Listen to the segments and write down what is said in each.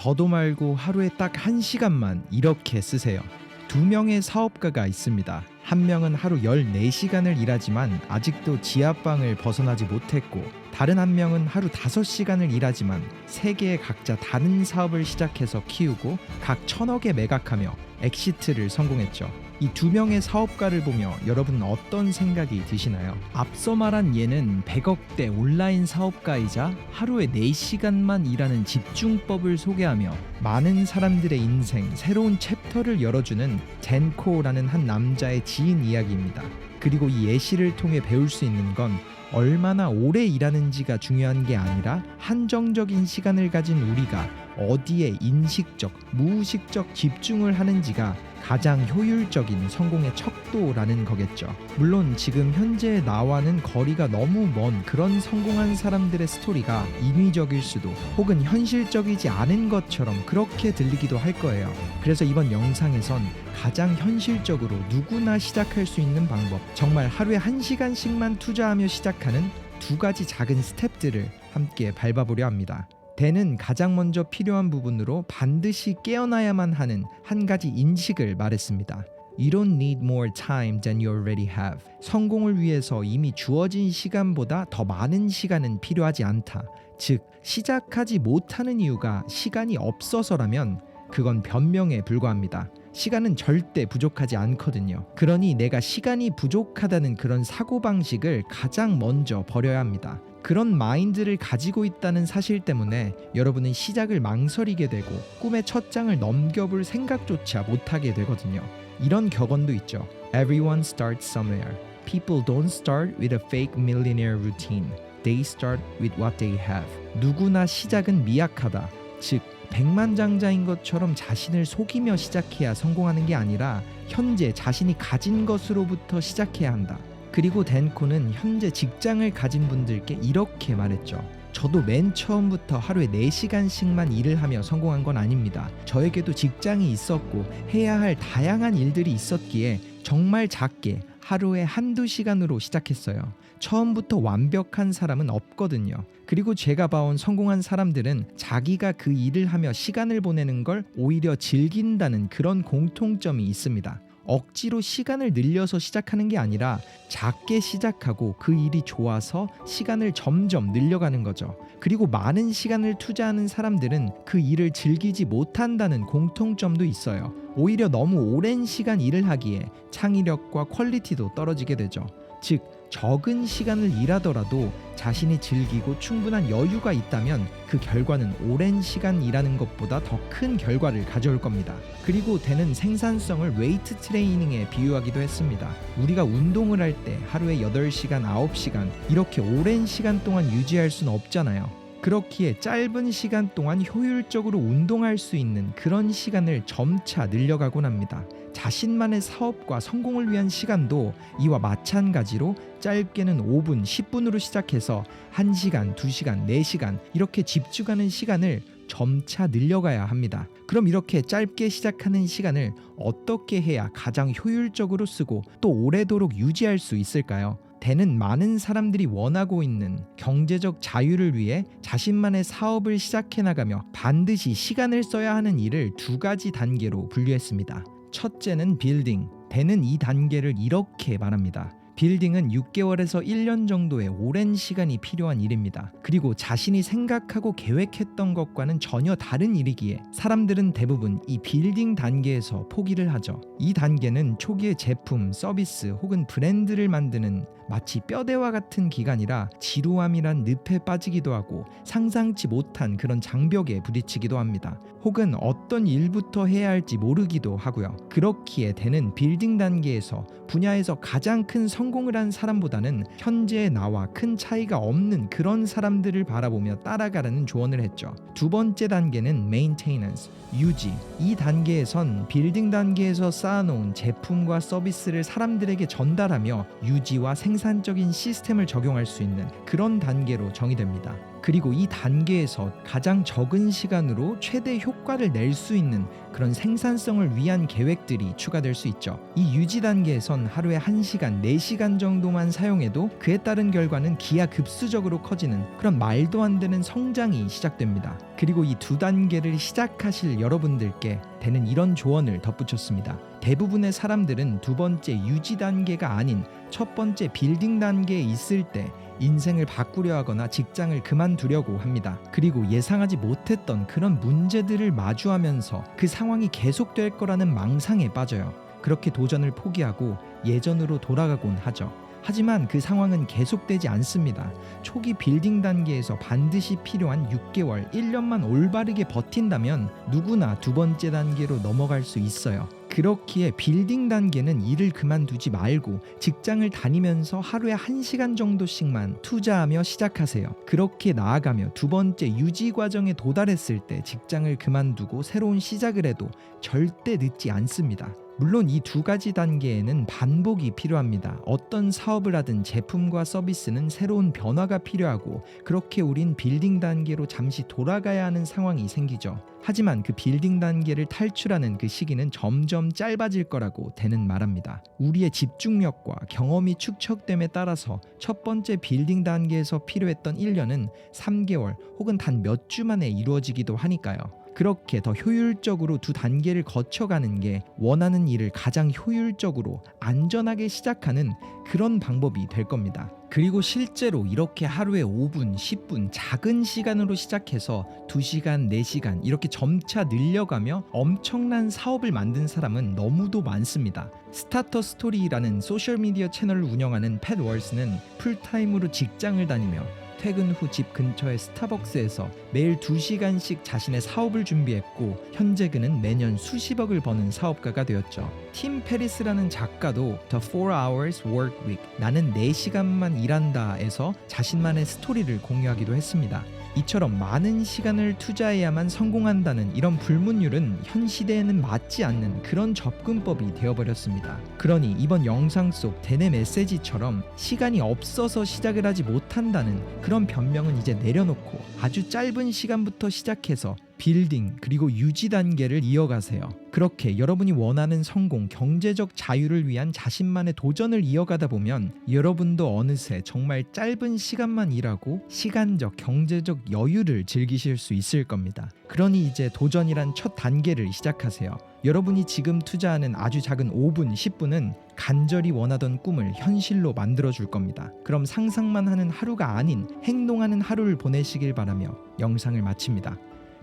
더도 말고 하루에 딱 1시간만 이렇게 쓰세요. 2명의 사업가가 있습니다. 한 명은 하루 14시간을 일하지만 아직도 지하방을 벗어나지 못했고, 다른 한 명은 하루 5시간을 일하지만 3개의 각자 다른 사업을 시작해서 키우고 각 1,000억에 매각하며 엑시트를 성공했죠. 이 2명의 사업가를 보며 여러분은 어떤 생각이 드시나요? 앞서 말한 예는 100억대 온라인 사업가이자 하루에 4시간만 일하는 집중법을 소개하며 많은 사람들의 인생 새로운 챕터를 열어주는 댄코라는 한 남자의 지인 이야기입니다. 그리고 이 예시를 통해 배울 수 있는 건 얼마나 오래 일하는지가 중요한 게 아니라 한정적인 시간을 가진 우리가 어디에 인식적, 무의식적 집중을 하는지가 가장 효율적인 성공의 척도라는 거겠죠. 물론 지금 현재 나와는 거리가 너무 먼 그런 성공한 사람들의 스토리가 인위적일 수도 혹은 현실적이지 않은 것처럼 그렇게 들리기도 할 거예요. 그래서 이번 영상에선 가장 현실적으로 누구나 시작할 수 있는 방법, 정말 하루에 1시간씩만 투자하며 시작하는 2가지 작은 스텝들을 함께 밟아보려 합니다. 대는 가장 먼저 필요한 부분으로 반드시 깨어나야만 하는 한 가지 인식을 말했습니다. You don't need more time than you already have. 성공을 위해서 이미 주어진 시간보다 더 많은 시간은 필요하지 않다. 즉, 시작하지 못하는 이유가 시간이 없어서라면 그건 변명에 불과합니다. 시간은 절대 부족하지 않거든요. 그러니 내가 시간이 부족하다는 그런 사고방식을 가장 먼저 버려야 합니다. 그런 마인드를 가지고 있다는 사실 때문에 여러분은 시작을 망설이게 되고 꿈의 첫 장을 넘겨볼 생각조차 못하게 되거든요. 이런 격언도 있죠. Everyone starts somewhere. People don't start with a fake millionaire routine. They start with what they have. 누구나 시작은 미약하다. 즉, 백만장자인 것처럼 자신을 속이며 시작해야 성공하는 게 아니라 현재 자신이 가진 것으로부터 시작해야 한다. 그리고 댄코는 현재 직장을 가진 분들께 이렇게 말했죠. 저도 맨 처음부터 하루에 4시간씩만 일을 하며 성공한 건 아닙니다. 저에게도 직장이 있었고 해야 할 다양한 일들이 있었기에 정말 작게 하루에 1~2시간으로 시작했어요. 처음부터 완벽한 사람은 없거든요. 그리고 제가 봐온 성공한 사람들은 자기가 그 일을 하며 시간을 보내는 걸 오히려 즐긴다는 그런 공통점이 있습니다. 억지로 시간을 늘려서 시작하는 게 아니라 작게 시작하고 그 일이 좋아서 시간을 점점 늘려가는 거죠. 그리고 많은 시간을 투자하는 사람들은 그 일을 즐기지 못한다는 공통점도 있어요. 오히려 너무 오랜 시간 일을 하기에 창의력과 퀄리티도 떨어지게 되죠. 즉, 적은 시간을 일하더라도 자신이 즐기고 충분한 여유가 있다면 그 결과는 오랜 시간 일하는 것보다 더 큰 결과를 가져올 겁니다. 그리고 대는 생산성을 웨이트 트레이닝에 비유하기도 했습니다. 우리가 운동을 할 때 하루에 8시간, 9시간 이렇게 오랜 시간 동안 유지할 수는 없잖아요. 그렇기에 짧은 시간 동안 효율적으로 운동할 수 있는 그런 시간을 점차 늘려가곤 합니다. 자신만의 사업과 성공을 위한 시간도 이와 마찬가지로 짧게는 5분, 10분으로 시작해서 1시간, 2시간, 4시간 이렇게 집중하는 시간을 점차 늘려가야 합니다. 그럼 이렇게 짧게 시작하는 시간을 어떻게 해야 가장 효율적으로 쓰고 또 오래도록 유지할 수 있을까요? 대는 많은 사람들이 원하고 있는 경제적 자유를 위해 자신만의 사업을 시작해 나가며 반드시 시간을 써야 하는 일을 2가지 단계로 분류했습니다. 첫째는 빌딩. 대는 이 단계를 이렇게 말합니다. 빌딩은 6개월에서 1년 정도의 오랜 시간이 필요한 일입니다. 그리고 자신이 생각하고 계획했던 것과는 전혀 다른 일이기에 사람들은 대부분 이 빌딩 단계에서 포기를 하죠. 이 단계는 초기에 제품, 서비스 혹은 브랜드를 만드는 마치 뼈대와 같은 기간이라 지루함이란 늪에 빠지기도 하고 상상치 못한 그런 장벽에 부딪히기도 합니다. 혹은 어떤 일부터 해야 할지 모르기도 하고요. 그렇기에 대는 빌딩 단계에서 분야에서 가장 큰 성공을 한 사람보다는 현재의 나와 큰 차이가 없는 그런 사람들을 바라보며 따라가라는 조언을 했죠. 2번째 단계는 maintenance, 유지. 이 단계에선 빌딩 단계에서 쌓아놓은 제품과 서비스를 사람들에게 전달하며 유지와 생산적인 시스템을 적용할 수 있는 그런 단계로 정의됩니다. 그리고 이 단계에서 가장 적은 시간으로 최대 효과를 낼 수 있는 그런 생산성을 위한 계획들이 추가될 수 있죠. 이 유지 단계에선 하루에 1시간, 4시간 정도만 사용해도 그에 따른 결과는 기하급수적으로 커지는 그런 말도 안 되는 성장이 시작됩니다. 그리고 이 두 단계를 시작하실 여러분들께 되는 이런 조언을 덧붙였습니다. 대부분의 사람들은 두 번째 유지 단계가 아닌 첫 번째 빌딩 단계에 있을 때 인생을 바꾸려 하거나 직장을 그만두려고 합니다. 그리고 예상하지 못했던 그런 문제들을 마주하면서 그 상황이 계속될 거라는 망상에 빠져요. 그렇게 도전을 포기하고 예전으로 돌아가곤 하죠. 하지만 그 상황은 계속되지 않습니다. 초기 빌딩 단계에서 반드시 필요한 6개월, 1년만 올바르게 버틴다면 누구나 두 번째 단계로 넘어갈 수 있어요. 그렇기에 빌딩 단계는 일을 그만두지 말고 직장을 다니면서 하루에 1시간 정도씩만 투자하며 시작하세요. 그렇게 나아가며 두 번째 유지 과정에 도달했을 때 직장을 그만두고 새로운 시작을 해도 절대 늦지 않습니다. 물론 이 두 가지 단계에는 반복이 필요합니다. 어떤 사업을 하든 제품과 서비스는 새로운 변화가 필요하고 그렇게 우린 빌딩 단계로 잠시 돌아가야 하는 상황이 생기죠. 하지만 그 빌딩 단계를 탈출하는 그 시기는 점점 짧아질 거라고 대는 말합니다. 우리의 집중력과 경험이 축적됨에 따라서 첫 번째 빌딩 단계에서 필요했던 1년은 3개월 혹은 단 몇 주 만에 이루어지기도 하니까요. 그렇게 더 효율적으로 두 단계를 거쳐가는 게 원하는 일을 가장 효율적으로 안전하게 시작하는 그런 방법이 될 겁니다. 그리고 실제로 이렇게 하루에 5분, 10분 작은 시간으로 시작해서 2시간, 4시간 이렇게 점차 늘려가며 엄청난 사업을 만든 사람은 너무도 많습니다. 스타터 스토리라는 소셜미디어 채널을 운영하는 팻 월스는 풀타임으로 직장을 다니며 퇴근 후 집 근처의 스타벅스에서 매일 2시간씩 자신의 사업을 준비했고 현재 그는 매년 수십억을 버는 사업가가 되었죠. 팀 페리스라는 작가도 The 4 Hours Work Week, 나는 4시간만 일한다에서 자신만의 스토리를 공유하기도 했습니다. 이처럼 많은 시간을 투자해야만 성공한다는 이런 불문율은 현 시대에는 맞지 않는 그런 접근법이 되어버렸습니다. 그러니 이번 영상 속 대내 메시지처럼 시간이 없어서 시작을 하지 못한다는 그런 변명은 이제 내려놓고 아주 짧은 시간부터 시작해서 빌딩 그리고 유지 단계를 이어가세요. 그렇게 여러분이 원하는 성공, 경제적 자유를 위한 자신만의 도전을 이어가다 보면 여러분도 어느새 정말 짧은 시간만 일하고 시간적, 경제적 여유를 즐기실 수 있을 겁니다. 그러니 이제 도전이란 첫 단계를 시작하세요. 여러분이 지금 투자하는 아주 작은 5분, 10분은 간절히 원하던 꿈을 현실로 만들어줄 겁니다. 그럼 상상만 하는 하루가 아닌 행동하는 하루를 보내시길 바라며 영상을 마칩니다.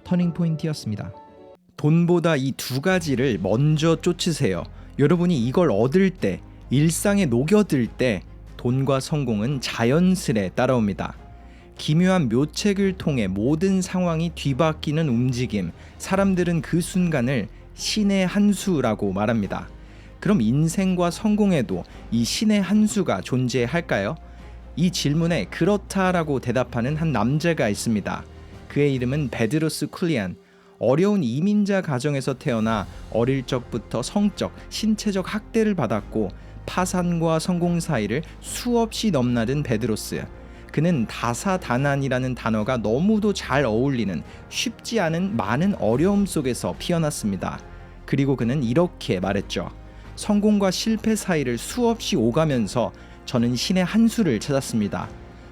터닝포인트였습니다. 돈보다 이 두 가지를 먼저 쫓으세요. 여러분이 이걸 얻을 때, 일상에 녹여들 때 돈과 성공은 자연스레 따라옵니다. 기묘한 묘책을 통해 모든 상황이 뒤바뀌는 움직임, 사람들은 그 순간을 신의 한 수라고 말합니다. 그럼 인생과 성공에도 이 신의 한 수가 존재할까요? 이 질문에 그렇다라고 대답하는 한 남자가 있습니다. 그의 이름은 베드로스 쿨리안. 어려운 이민자 가정에서 태어나 어릴 적부터 성적, 신체적 학대를 받았고 파산과 성공 사이를 수없이 넘나든 베드로스. 그는 다사다난이라는 단어가 너무도 잘 어울리는 쉽지 않은 많은 어려움 속에서 피어났습니다. 그리고 그는 이렇게 말했죠. 성공과 실패 사이를 수없이 오가면서 저는 신의 한 수를 찾았습니다.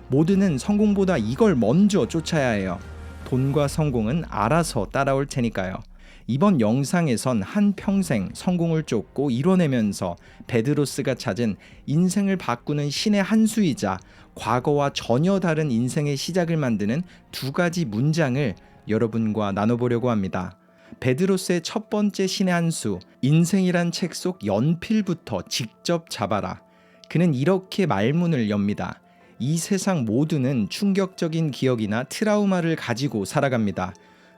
모두는 성공보다 이걸 먼저 쫓아야 해요. 돈과 성공은 알아서 따라올 테니까요. 이번 영상에선 한평생 성공을 쫓고 이뤄내면서 베드로스가 찾은 인생을 바꾸는 신의 한 수이자 과거와 전혀 다른 인생의 시작을 만드는 두 가지 문장을 여러분과 나눠보려고 합니다. 베드로스의 첫 번째 신의 한 수, 인생이란 책 속 연필부터 직접 잡아라. 그는 이렇게 말문을 엽니다. 이 세상 모두는 충격적인 기억이나 트라우마를 가지고 살아갑니다.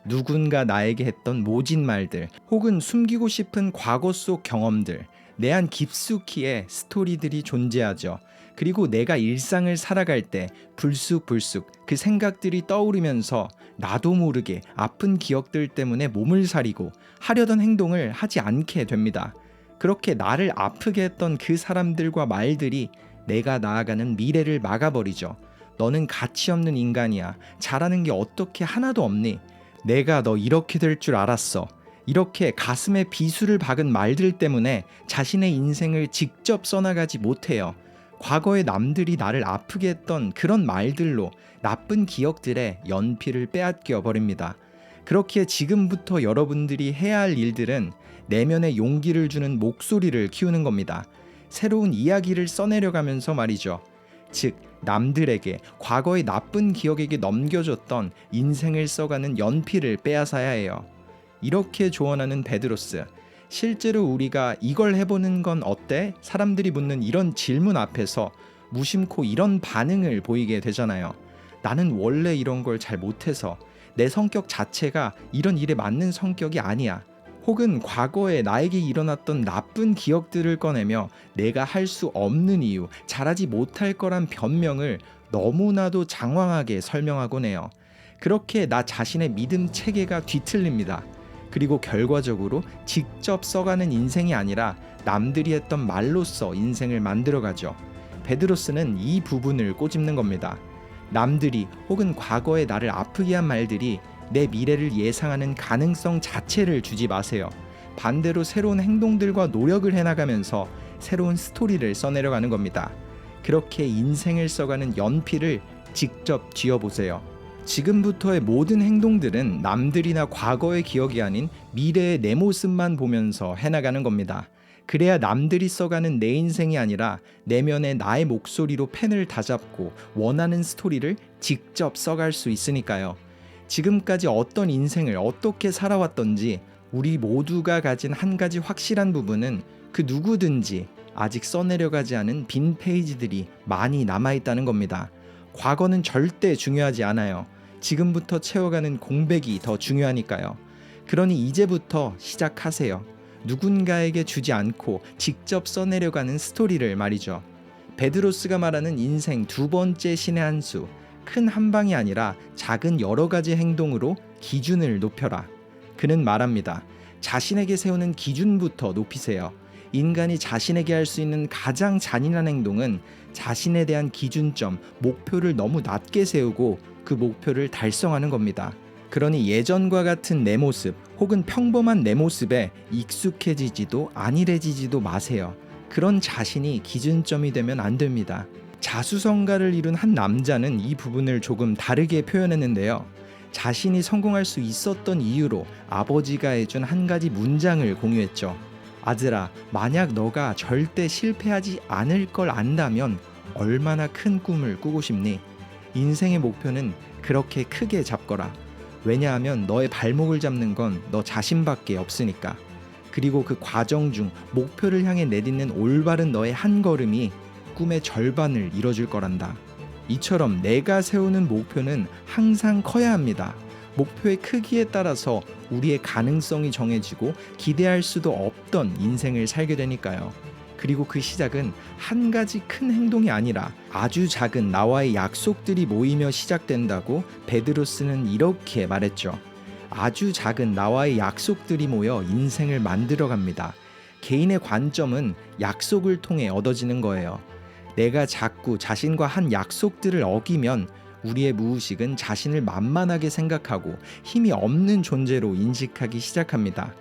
누군가 나에게 했던 모진 말들, 혹은 숨기고 싶은 과거 속 경험들, 내 안 깊숙이의 스토리들이 존재하죠. 그리고 내가 일상을 살아갈 때 불쑥불쑥 그 생각들이 떠오르면서 나도 모르게 아픈 기억들 때문에 몸을 사리고 하려던 행동을 하지 않게 됩니다. 그렇게 나를 아프게 했던 그 사람들과 말들이 내가 나아가는 미래를 막아버리죠. 너는 가치 없는 인간이야. 잘하는 게 어떻게 하나도 없니? 내가 너 이렇게 될 줄 알았어. 이렇게 가슴에 비수를 박은 말들 때문에 자신의 인생을 직접 써나가지 못해요. 과거에 남들이 나를 아프게 했던 그런 말들로 나쁜 기억들에 연필을 빼앗겨 버립니다. 그렇기에 지금부터 여러분들이 해야 할 일들은 내면에 용기를 주는 목소리를 키우는 겁니다. 새로운 이야기를 써내려가면서 말이죠. 즉, 남들에게 과거의 나쁜 기억에게 넘겨줬던 인생을 써가는 연필을 빼앗아야 해요. 이렇게 조언하는 베드로스. 실제로 우리가 이걸 해보는 건 어때? 사람들이 묻는 이런 질문 앞에서 무심코 이런 반응을 보이게 되잖아요. 나는 원래 이런 걸 잘 못해서, 내 성격 자체가 이런 일에 맞는 성격이 아니야. 혹은 과거에 나에게 일어났던 나쁜 기억들을 꺼내며 내가 할 수 없는 이유, 잘하지 못할 거란 변명을 너무나도 장황하게 설명하곤 해요. 그렇게 나 자신의 믿음 체계가 뒤틀립니다. 그리고 결과적으로 직접 써가는 인생이 아니라 남들이 했던 말로써 인생을 만들어가죠. 베드로스는 이 부분을 꼬집는 겁니다. 남들이 혹은 과거에 나를 아프게 한 말들이 내 미래를 예상하는 가능성 자체를 주지 마세요. 반대로 새로운 행동들과 노력을 해나가면서 새로운 스토리를 써내려가는 겁니다. 그렇게 인생을 써가는 연필을 직접 쥐어보세요. 지금부터의 모든 행동들은 남들이나 과거의 기억이 아닌 미래의 내 모습만 보면서 해나가는 겁니다. 그래야 남들이 써가는 내 인생이 아니라 내면의 나의 목소리로 펜을 다잡고 원하는 스토리를 직접 써갈 수 있으니까요. 지금까지 어떤 인생을 어떻게 살아왔던지 우리 모두가 가진 한 가지 확실한 부분은 그 누구든지 아직 써내려가지 않은 빈 페이지들이 많이 남아있다는 겁니다. 과거는 절대 중요하지 않아요. 지금부터 채워가는 공백이 더 중요하니까요. 그러니 이제부터 시작하세요. 누군가에게 주지 않고 직접 써내려가는 스토리를 말이죠. 베드로스가 말하는 인생 두 번째 신의 한 수, 큰 한 방이 아니라 작은 여러 가지 행동으로 기준을 높여라. 그는 말합니다. 자신에게 세우는 기준부터 높이세요. 인간이 자신에게 할 수 있는 가장 잔인한 행동은 자신에 대한 기준점, 목표를 너무 낮게 세우고 그 목표를 달성하는 겁니다. 그러니 예전과 같은 내 모습 혹은 평범한 내 모습에 익숙해지지도 안일해지지도 마세요. 그런 자신이 기준점이 되면 안 됩니다. 자수성가를 이룬 한 남자는 이 부분을 조금 다르게 표현했는데요. 자신이 성공할 수 있었던 이유로 아버지가 해준 한 가지 문장을 공유했죠. 아들아, 만약 너가 절대 실패하지 않을 걸 안다면 얼마나 큰 꿈을 꾸고 싶니? 인생의 목표는 그렇게 크게 잡거라. 왜냐하면 너의 발목을 잡는 건 너 자신밖에 없으니까. 그리고 그 과정 중 목표를 향해 내딛는 올바른 너의 한 걸음이 꿈의 절반을 이뤄줄 거란다. 이처럼 내가 세우는 목표는 항상 커야 합니다. 목표의 크기에 따라서 우리의 가능성이 정해지고 기대할 수도 없던 인생을 살게 되니까요. 그리고 그 시작은 한 가지 큰 행동이 아니라 아주 작은 나와의 약속들이 모이며 시작된다고 베드로스는 이렇게 말했죠. 아주 작은 나와의 약속들이 모여 인생을 만들어갑니다. 개인의 관점은 약속을 통해 얻어지는 거예요. 내가 자꾸 자신과 한 약속들을 어기면 우리의 무의식은 자신을 만만하게 생각하고 힘이 없는 존재로 인식하기 시작합니다.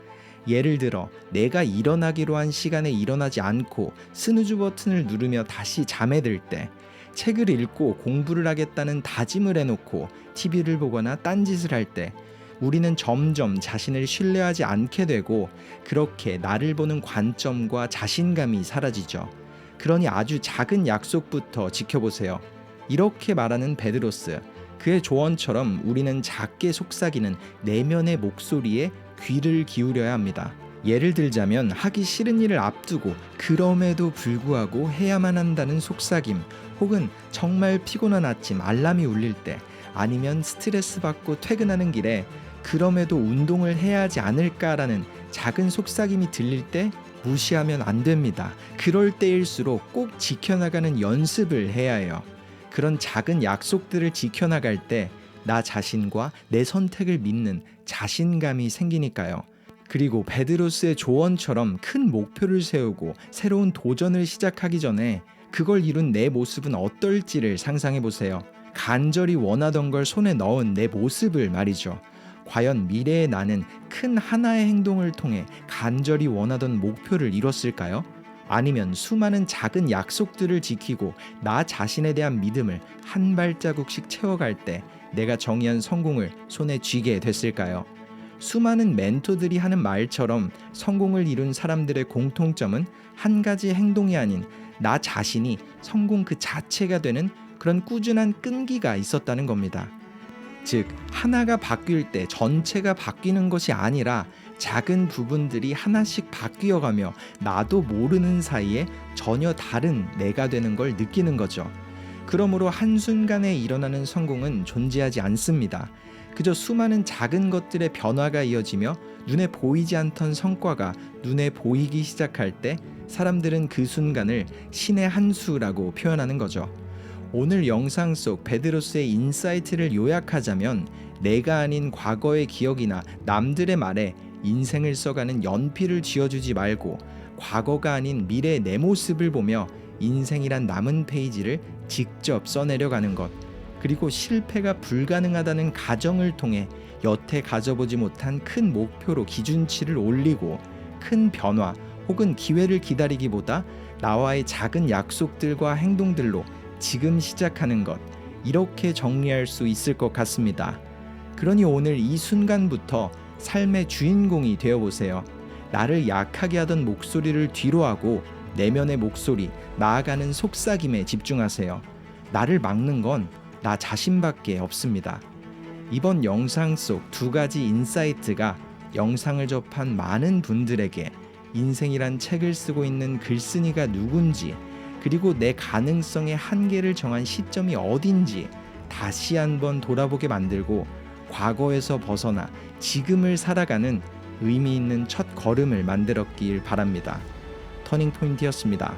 예를 들어 내가 일어나기로 한 시간에 일어나지 않고 스누즈 버튼을 누르며 다시 잠에 들 때, 책을 읽고 공부를 하겠다는 다짐을 해놓고 TV를 보거나 딴짓을 할 때 우리는 점점 자신을 신뢰하지 않게 되고 그렇게 나를 보는 관점과 자신감이 사라지죠. 그러니 아주 작은 약속부터 지켜보세요. 이렇게 말하는 베드로스, 그의 조언처럼 우리는 작게 속삭이는 내면의 목소리에 귀를 기울여야 합니다. 예를 들자면 하기 싫은 일을 앞두고 그럼에도 불구하고 해야만 한다는 속삭임, 혹은 정말 피곤한 아침 알람이 울릴 때, 아니면 스트레스 받고 퇴근하는 길에 그럼에도 운동을 해야 하지 않을까라는 작은 속삭임이 들릴 때 무시하면 안 됩니다. 그럴 때일수록 꼭 지켜나가는 연습을 해야 해요. 그런 작은 약속들을 지켜나갈 때 나 자신과 내 선택을 믿는 자신감이 생기니까요. 그리고 베드로스의 조언처럼 큰 목표를 세우고 새로운 도전을 시작하기 전에 그걸 이룬 내 모습은 어떨지를 상상해 보세요. 간절히 원하던 걸 손에 넣은 내 모습을 말이죠. 과연 미래의 나는 큰 하나의 행동을 통해 간절히 원하던 목표를 이뤘을까요? 아니면 수많은 작은 약속들을 지키고 나 자신에 대한 믿음을 한 발자국씩 채워갈 때 내가 정의한 성공을 손에 쥐게 됐을까요? 수많은 멘토들이 하는 말처럼 성공을 이룬 사람들의 공통점은 한 가지 행동이 아닌 나 자신이 성공 그 자체가 되는 그런 꾸준한 끈기가 있었다는 겁니다. 즉, 하나가 바뀔 때 전체가 바뀌는 것이 아니라 작은 부분들이 하나씩 바뀌어가며 나도 모르는 사이에 전혀 다른 내가 되는 걸 느끼는 거죠. 그러므로 한순간에 일어나는 성공은 존재하지 않습니다. 그저 수많은 작은 것들의 변화가 이어지며 눈에 보이지 않던 성과가 눈에 보이기 시작할 때 사람들은 그 순간을 신의 한 수라고 표현하는 거죠. 오늘 영상 속 베드로스의 인사이트를 요약하자면 내가 아닌 과거의 기억이나 남들의 말에 인생을 써가는 연필을 쥐어주지 말고 과거가 아닌 미래의 내 모습을 보며 인생이란 남은 페이지를 직접 써내려가는 것, 그리고 실패가 불가능하다는 가정을 통해 여태 가져보지 못한 큰 목표로 기준치를 올리고 큰 변화 혹은 기회를 기다리기보다 나와의 작은 약속들과 행동들로 지금 시작하는 것, 이렇게 정리할 수 있을 것 같습니다. 그러니 오늘 이 순간부터 삶의 주인공이 되어보세요. 나를 약하게 하던 목소리를 뒤로하고 내면의 목소리, 나아가는 속삭임에 집중하세요. 나를 막는 건 나 자신밖에 없습니다. 이번 영상 속 두 가지 인사이트가 영상을 접한 많은 분들에게 인생이란 책을 쓰고 있는 글쓴이가 누군지, 그리고 내 가능성의 한계를 정한 시점이 어딘지 다시 한번 돌아보게 만들고 과거에서 벗어나 지금을 살아가는 의미 있는 첫 걸음을 만들었길 바랍니다. 터닝포인트였습니다.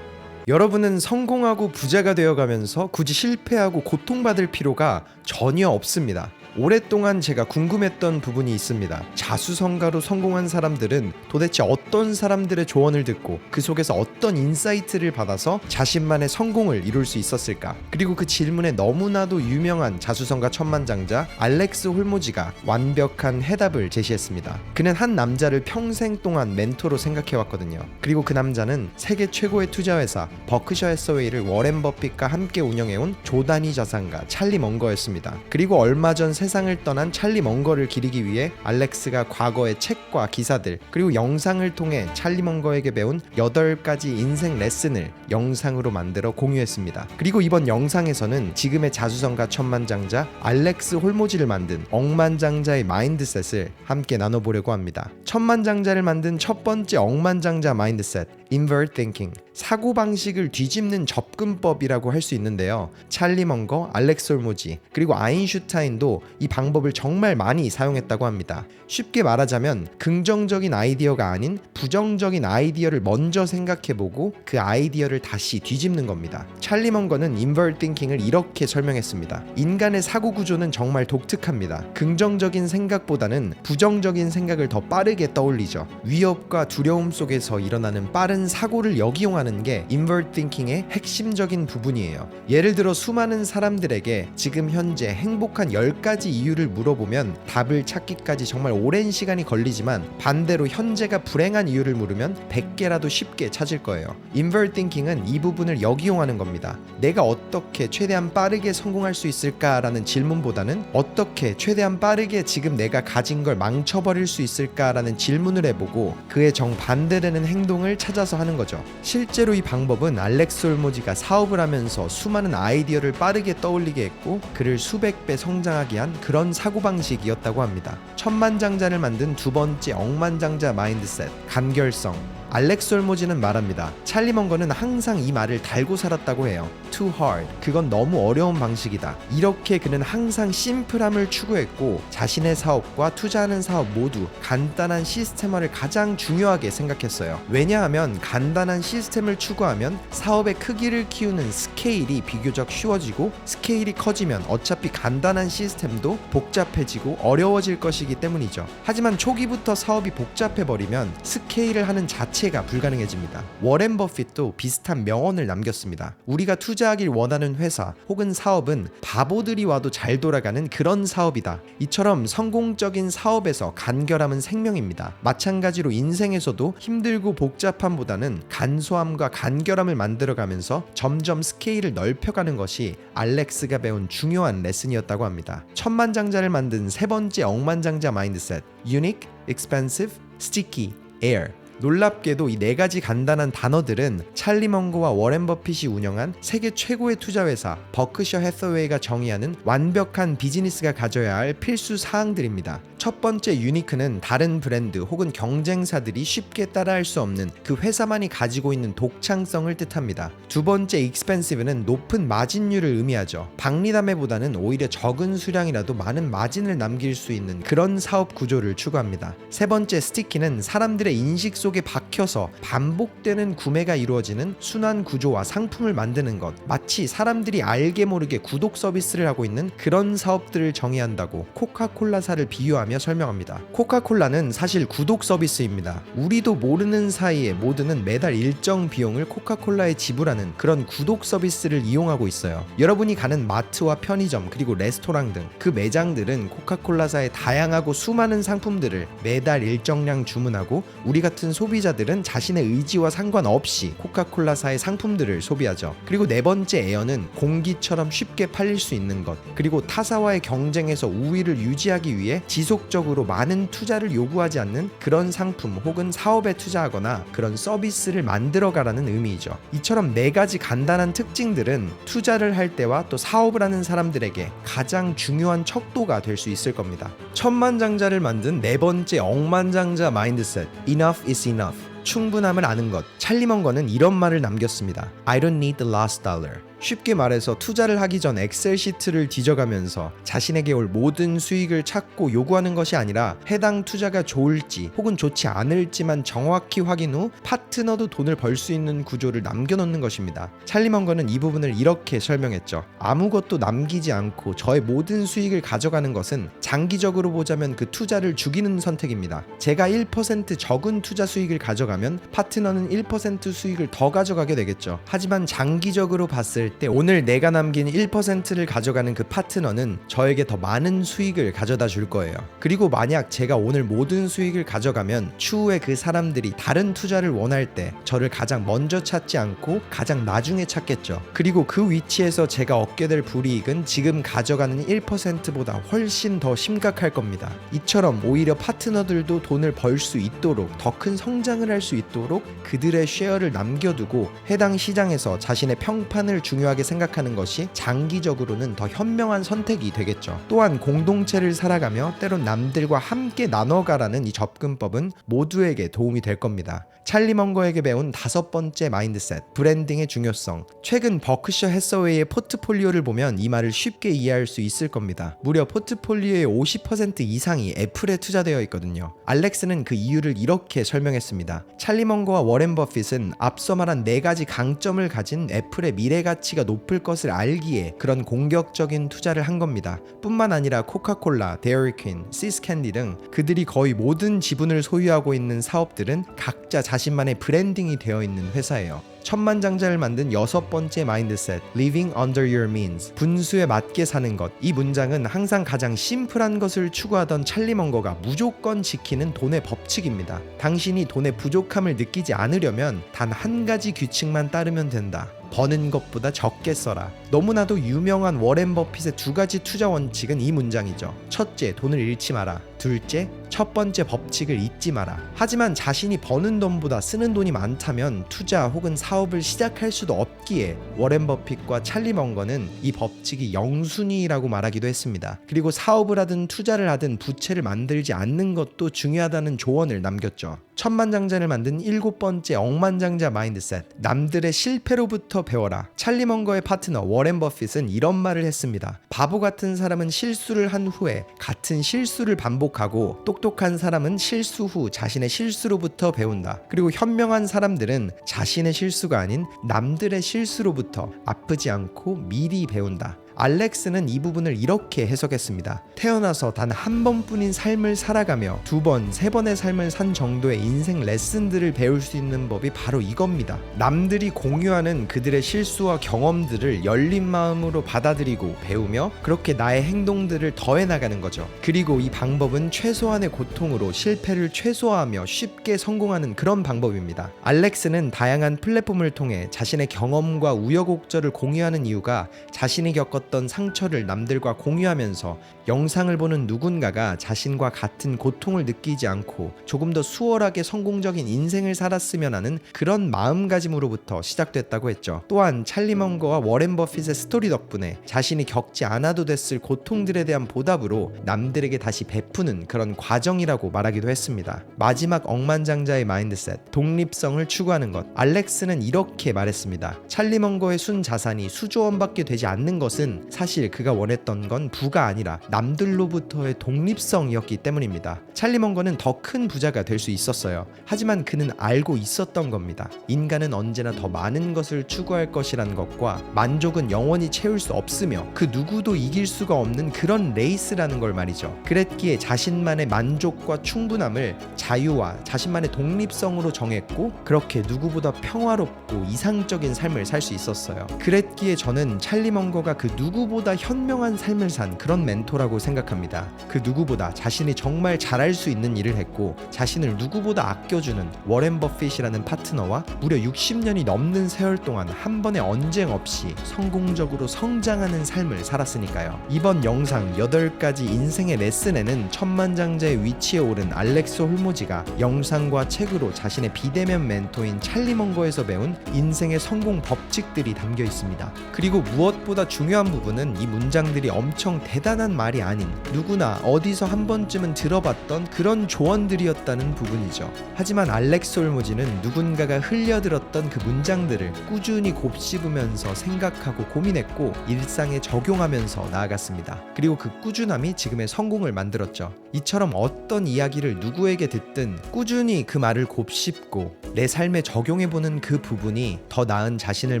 여러분은 성공하고 부자가 되어가면서 굳이 실패하고 고통받을 필요가 전혀 없습니다. 오랫동안 제가 궁금했던 부분이 있습니다. 자수성가로 성공한 사람들은 도대체 어떤 사람들의 조언을 듣고 그 속에서 어떤 인사이트를 받아서 자신만의 성공을 이룰 수 있었을까? 그리고 그 질문에 너무나도 유명한 자수성가 천만장자 알렉스 홀모지가 완벽한 해답을 제시했습니다. 그는 한 남자를 평생 동안 멘토로 생각해왔거든요. 그리고 그 남자는 세계 최고의 투자회사 버크셔 해서웨이를 워렌 버핏과 함께 운영해온 조단위 자산가 찰리 먼거였습니다. 그리고 얼마 전 세상을 떠난 찰리 먼거를 기리기 위해 알렉스가 과거의 책과 기사들 그리고 영상을 통해 찰리 먼거에게 배운 8가지 인생 레슨을 영상으로 만들어 공유했습니다. 그리고 이번 영상에서는 지금의 자수성가 천만장자 알렉스 홀모지를 만든 억만장자의 마인드셋을 함께 나눠보려고 합니다. 천만장자를 만든 첫 번째 억만장자 마인드셋, Invert Thinking, 사고방식을 뒤집는 접근법이라고 할 수 있는데요. 찰리 먼거, 알렉스 홀모지, 그리고 아인슈타인도 이 방법을 정말 많이 사용했다고 합니다. 쉽게 말하자면 긍정적인 아이디어가 아닌 부정적인 아이디어를 먼저 생각해보고 그 아이디어를 다시 뒤집는 겁니다. 찰리 먼거는 Invert Thinking을 이렇게 설명했습니다. 인간의 사고 구조는 정말 독특합니다. 긍정적인 생각보다는 부정적인 생각을 더 빠르게 떠올리죠. 위협과 두려움 속에서 일어나는 빠른 사고를 역이용하는 게 Invert Thinking의 핵심적인 부분이에요. 예를 들어 수많은 사람들에게 지금 현재 행복한 10가지 이유를 물어보면 답을 찾기까지 정말 오랜 시간이 걸리지만 반대로 현재가 불행한 이유를 물으면 100개라도 쉽게 찾을 거예요. Invert Thinking은 이 부분을 역이용하는 겁니다. 내가 어떻게 최대한 빠르게 성공할 수 있을까라는 질문보다는 어떻게 최대한 빠르게 지금 내가 가진 걸 망쳐버릴 수 있을까라는 질문을 해보고 그에 정반대되는 행동을 찾아서 하는 거죠. 실제로 이 방법은 알렉스 홀모지가 사업을 하면서 수많은 아이디어를 빠르게 떠올리게 했고 그를 수백 배 성장하게 한 그런 사고방식이었다고 합니다. 천만장자를 만든 두 번째 억만장자 마인드셋, 간결성. 알렉스 홀모지는 말합니다. 찰리 먼거는 항상 이 말을 달고 살았다고 해요. Too hard. 그건 너무 어려운 방식이다. 이렇게 그는 항상 심플함을 추구했고 자신의 사업과 투자하는 사업 모두 간단한 시스템화를 가장 중요하게 생각했어요. 왜냐하면 간단한 시스템을 추구하면 사업의 크기를 키우는 스케일이 비교적 쉬워지고 스케일이 커지면 어차피 간단한 시스템도 복잡해지고 어려워질 것이기 때문이죠. 하지만 초기부터 사업이 복잡해버리면 스케일을 하는 자체 자체가 불가능해집니다. 워렌 버핏도 비슷한 명언을 남겼습니다. 우리가 투자하길 원하는 회사 혹은 사업은 바보들이 와도 잘 돌아가는 그런 사업이다. 이처럼 성공적인 사업에서 간결함은 생명입니다. 마찬가지로 인생에서도 힘들고 복잡함보다는 간소함과 간결함을 만들어가면서 점점 스케일을 넓혀가는 것이 알렉스가 배운 중요한 레슨이었다고 합니다. 천만장자를 만든 세 번째 억만장자 마인드셋, Unique, Expensive, Sticky, Air. 놀랍게도 이 네 가지 간단한 단어들은 찰리 먼거와 워렌 버핏이 운영한 세계 최고의 투자회사 버크셔 해서웨이가 정의하는 완벽한 비즈니스가 가져야 할 필수 사항들입니다. 첫 번째 유니크는 다른 브랜드 혹은 경쟁사들이 쉽게 따라할 수 없는 그 회사만이 가지고 있는 독창성을 뜻합니다. 두 번째 익스펜시브는 높은 마진율을 의미하죠. 박리담회보다는 오히려 적은 수량이라도 많은 마진을 남길 수 있는 그런 사업 구조를 추구합니다. 세 번째 스티키는 사람들의 인식 속에 박혀서 반복되는 구매가 이루어지는 순환 구조와 상품을 만드는 것, 마치 사람들이 알게 모르게 구독 서비스를 하고 있는 그런 사업들을 정의한다고 코카콜라사를 비유하며 설명합니다. 코카콜라는 사실 구독 서비스입니다. 우리도 모르는 사이에 모두는 매달 일정 비용을 코카콜라에 지불하는 그런 구독 서비스를 이용하고 있어요. 여러분이 가는 마트와 편의점 그리고 레스토랑 등 그 매장들은 코카콜라사의 다양하고 수많은 상품들을 매달 일정량 주문하고 우리 같은 소비자들은 자신의 의지와 상관없이 코카콜라사의 상품들을 소비하죠. 그리고 네 번째 에어는 공기처럼 쉽게 팔릴 수 있는 것, 그리고 타사와의 경쟁에서 우위를 유지하기 위해 지속적으로 많은 투자를 요구하지 않는 그런 상품 혹은 사업에 투자하거나 그런 서비스를 만들어가라는 의미이죠. 이처럼 네 가지 간단한 특징들은 투자를 할 때와 또 사업을 하는 사람들에게 가장 중요한 척도가 될 수 있을 겁니다. 천만장자를 만든 네 번째 억만장자 마인드셋, Enough is enough. 충분함을 아는 것. 찰리 먼거는 이런 말을 남겼습니다. I don't need the last dollar. 쉽게 말해서 투자를 하기 전 엑셀 시트를 뒤져가면서 자신에게 올 모든 수익을 찾고 요구하는 것이 아니라 해당 투자가 좋을지 혹은 좋지 않을지만 정확히 확인 후 파트너도 돈을 벌 수 있는 구조를 남겨놓는 것입니다. 찰리 먼거는 이 부분을 이렇게 설명했죠. 아무것도 남기지 않고 저의 모든 수익을 가져가는 것은 장기적으로 보자면 그 투자를 죽이는 선택입니다. 제가 1% 적은 투자 수익을 가져가면 파트너는 1% 수익을 더 가져가게 되겠죠. 하지만 장기적으로 봤을 때 오늘 내가 남긴 1%를 가져가는 그 파트너는 저에게 더 많은 수익을 가져다 줄 거예요. 그리고 만약 제가 오늘 모든 수익을 가져가면 추후에 그 사람들이 다른 투자를 원할 때 저를 가장 먼저 찾지 않고 가장 나중에 찾겠죠. 그리고 그 위치에서 제가 얻게 될 불이익은 지금 가져가는 1%보다 훨씬 더 심각할 겁니다. 이처럼 오히려 파트너들도 돈을 벌 수 있도록 더 큰 성장을 할 수 있도록 그들의 쉐어를 남겨두고 해당 시장에서 자신의 평판을 중요하게 생각하는 것이 장기적으로는 더 현명한 선택이 되겠죠. 또한 공동체를 살아가며 때론 남들과 함께 나눠가라는 이 접근법은 모두에게 도움이 될 겁니다. 찰리 먼거에게 배운 다섯 번째 마인드셋, 브랜딩의 중요성. 최근 버크셔 해서웨이의 포트폴리오를 보면 이 말을 쉽게 이해할 수 있을 겁니다. 무려 포트폴리오의 50% 이상이 애플에 투자되어 있거든요. 알렉스는 그 이유를 이렇게 설명했습니다. 찰리 먼거와 워렌 버핏은 앞서 말한 네 가지 강점을 가진 애플의 미래 가치가 높을 것을 알기에 그런 공격적인 투자를 한 겁니다. 뿐만 아니라 코카콜라, 데어리퀸, 시스캔디 등 그들이 거의 모든 지분을 소유하고 있는 사업들은 각자 자신만의 브랜딩이 되어 있는 회사예요. 천만장자를 만든 여섯 번째 마인드셋, Living under your means. 분수에 맞게 사는 것. 이 문장은 항상 가장 심플한 것을 추구하던 찰리 먼거가 무조건 지키는 돈의 법칙입니다. 당신이 돈의 부족함을 느끼지 않으려면 단 한 가지 규칙만 따르면 된다. 버는 것보다 적게 써라. 너무나도 유명한 워렌 버핏의 두 가지 투자 원칙은 이 문장이죠. 첫째, 돈을 잃지 마라. 둘째, 첫 번째 법칙을 잊지 마라. 하지만 자신이 버는 돈보다 쓰는 돈이 많다면 투자 혹은 사업을 시작할 수도 없기에 워렌 버핏과 찰리 먼거는 이 법칙이 영순위라고 말하기도 했습니다. 그리고 사업을 하든 투자를 하든 부채를 만들지 않는 것도 중요하다는 조언을 남겼죠. 천만장자를 만든 일곱 번째 억만장자 마인드셋, 남들의 실패로부터 배워라. 찰리 먼거의 파트너 워렌 버핏은 이런 말을 했습니다. 바보 같은 사람은 실수를 한 후에 같은 실수를 반복하고 똑똑한 사람은 실수 후 자신의 실수로부터 배운다. 그리고 현명한 사람들은 자신의 실수가 아닌 남들의 실수로부터 아프지 않고 미리 배운다. 알렉스는 이 부분을 이렇게 해석했습니다. 태어나서 단 한 번뿐인 삶을 살아가며 두 번, 세 번의 삶을 산 정도의 인생 레슨들을 배울 수 있는 법이 바로 이겁니다. 남들이 공유하는 그들의 실수와 경험들을 열린 마음으로 받아들이고 배우며 그렇게 나의 행동들을 더해 나가는 거죠. 그리고 이 방법은 최소한의 고통으로 실패를 최소화하며 쉽게 성공하는 그런 방법입니다. 알렉스는 다양한 플랫폼을 통해 자신의 경험과 우여곡절을 공유하는 이유가 자신이 겪었던 상처를 남들과 공유하면서 영상을 보는 누군가가 자신과 같은 고통을 느끼지 않고 조금 더 수월하게 성공적인 인생을 살았으면 하는 그런 마음가짐으로부터 시작됐다고 했죠. 또한 찰리 먼거와 워렌 버핏의 스토리 덕분에 자신이 겪지 않아도 됐을 고통들에 대한 보답으로 남들에게 다시 베푸는 그런 과정이라고 말하기도 했습니다. 마지막 억만장자의 마인드셋, 독립성을 추구하는 것. 알렉스는 이렇게 말했습니다. 찰리 먼거의 순 자산이 수조 원밖에 되지 않는 것은 사실 그가 원했던 건 부가 아니라 남들로부터의 독립성이었기 때문입니다. 찰리 먼거는 더 큰 부자가 될 수 있었어요. 하지만 그는 알고 있었던 겁니다. 인간은 언제나 더 많은 것을 추구할 것이라는 것과 만족은 영원히 채울 수 없으며 그 누구도 이길 수가 없는 그런 레이스라는 걸 말이죠. 그랬기에 자신만의 만족과 충분함을 자유와 자신만의 독립성으로 정했고 그렇게 누구보다 평화롭고 이상적인 삶을 살 수 있었어요. 그랬기에 저는 찰리 먼거가 그 누구보다 현명한 삶을 산 그런 멘토라고 생각합니다. 그 누구보다 자신이 정말 잘할 수 있는 일을 했고 자신을 누구보다 아껴주는 워렌 버핏이라는 파트너와 무려 60년이 넘는 세월 동안 한 번의 언쟁 없이 성공적으로 성장하는 삶을 살았으니까요. 이번 영상 8가지 인생의 레슨에는 천만장자의 위치에 오른 알렉스 홀모지가 영상과 책으로 자신의 비대면 멘토인 찰리 먼거에서 배운 인생의 성공 법칙들이 담겨 있습니다. 그리고 무엇보다 중요한 부분은 이 문장들이 엄청 대단한 말이 아닌 누구나 어디서 한 번쯤은 들어봤던 그런 조언들이었다는 부분이죠. 하지만 알렉스 홀모지는 누군가가 흘려들었던 그 문장들을 꾸준히 곱씹으면서 생각하고 고민했고 일상에 적용하면서 나아갔습니다. 그리고 그 꾸준함이 지금의 성공을 만들었죠. 이처럼 어떤 이야기를 누구에게 듣든 꾸준히 그 말을 곱씹고 내 삶에 적용해보는 그 부분이 더 나은 자신을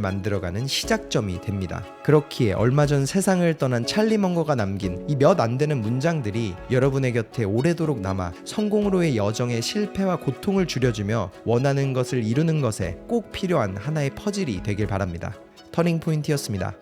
만들어가는 시작점이 됩니다. 그렇기에 얼마 전 세상을 떠난 찰리 먼거가 남긴 이 몇 안 되는 문장들이 여러분의 곁에 오래도록 남아 성공으로의 여정의 실패와 고통을 줄여주며 원하는 것을 이루는 것에 꼭 필요한 하나의 퍼즐이 되길 바랍니다. 터닝 포인트였습니다.